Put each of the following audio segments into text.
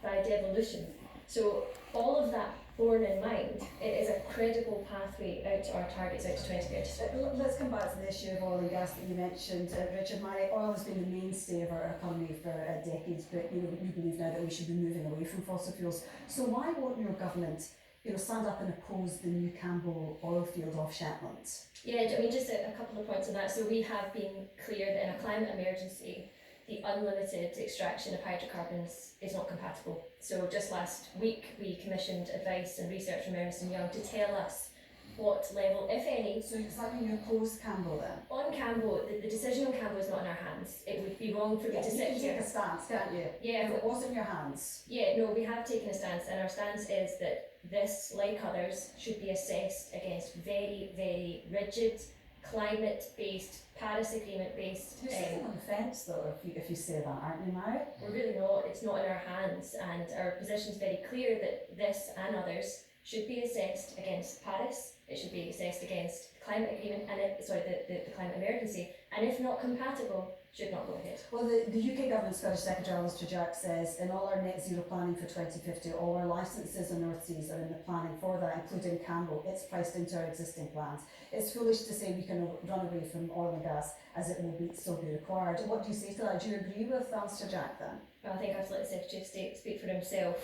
by devolution. So all of that borne in mind, it is a credible pathway out to our targets out to 2030. Let's come back to the issue of oil and gas that you mentioned, Richard. Màiri, oil has been the mainstay of our economy for decades, but we believe now that we should be moving away from fossil fuels. So why won't your government stand up and oppose the new Campbell oil field off Shetland? Yeah, I mean, just a couple of points on that. So we have been clear that in a climate emergency, the unlimited extraction of hydrocarbons is not compatible. So just last week we commissioned advice and research from Ernst & Young to tell us what level, if any. So does that mean you oppose Campbell then? On Campbell, the decision on Campbell is not in our hands. It would be wrong for me to sit here. You can take a stance, can't you? Yeah. If it was in your hands. Yeah, no, we have taken a stance, and our stance is that this, like others, should be assessed against very, very rigid, climate-based, Paris Agreement-based. You're sitting on the fence though, if you say that, aren't you, Màiri? We're really not. It's not in our hands, and our position is very clear that this and others should be assessed against Paris. It should be assessed against the climate agreement and the climate emergency, and if not compatible, should not go ahead. Well, the UK Government Scottish Secretary Chage says in all our net zero planning for 2050, all our licences on North Seas are in the planning for that, including Campbell. It's priced into our existing plans. It's foolish to say we can run away from oil and gas as it will still be required. What do you say to that? Do you agree with Chage then? Well, I think I have to let the Secretary of State speak for himself,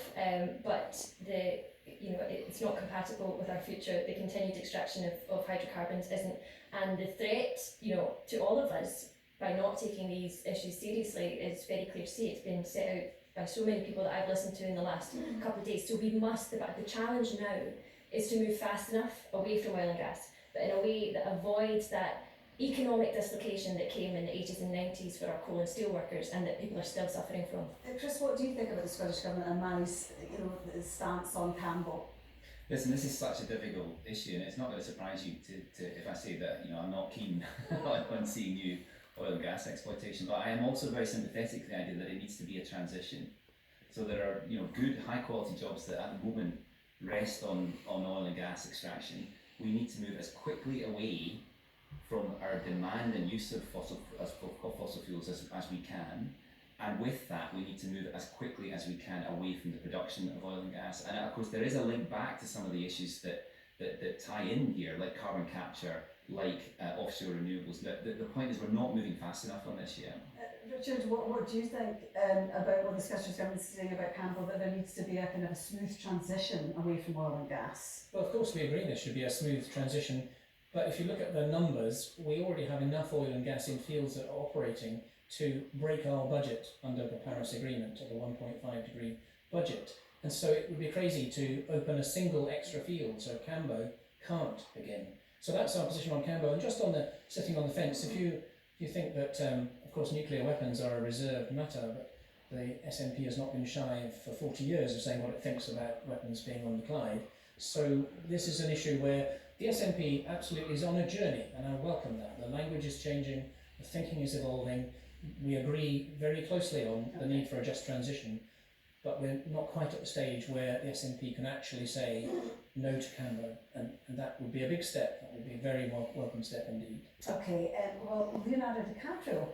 but it's not compatible with our future. The continued extraction of hydrocarbons isn't, and the threat, to all of us by not taking these issues seriously is very clear to see. It's been set out by so many people that I've listened to in the last couple of days. So we must, the challenge now is to move fast enough away from oil and gas, but in a way that avoids that economic dislocation that came in the 80s and 90s for our coal and steel workers, and that people are still suffering from. Chris, what do you think about the Scottish Government and Màiri's stance on Campbell? Listen, this is such a difficult issue, and it's not going to surprise you to if I say that I'm not keen on seeing new oil and gas exploitation, but I am also very sympathetic to the idea that it needs to be a transition. So there are good high quality jobs that at the moment rest on oil and gas extraction. We need to move as quickly away from our demand and use of fossil fuels as we can, and with that we need to move as quickly as we can away from the production of oil and gas. And of course there is a link back to some of the issues that tie in here, like carbon capture, like offshore renewables. The point is we're not moving fast enough on this yet. Richard, what do you think about what the Scottish Government is saying about Campbell, that there needs to be a kind of a smooth transition away from oil and gas? Well, of course we agree there should be a smooth transition, but if you look at the numbers, we already have enough oil and gas in fields that are operating to break our budget under the Paris Agreement, the 1.5 degree budget. And so it would be crazy to open a single extra field, so Cambo can't begin. So that's our position on Cambo. And just on the sitting on the fence, if you think that, of course, nuclear weapons are a reserved matter, but the SNP has not been shy for 40 years of saying what it thinks about weapons being on the Clyde. So this is an issue where the SNP absolutely is on a journey, and I welcome that. The language is changing, the thinking is evolving. We agree very closely on the need for a just transition, but we're not quite at the stage where the SNP can actually say no to Cambo, and that would be a big step. That would be a very welcome step indeed. Okay, well, Leonardo DiCaprio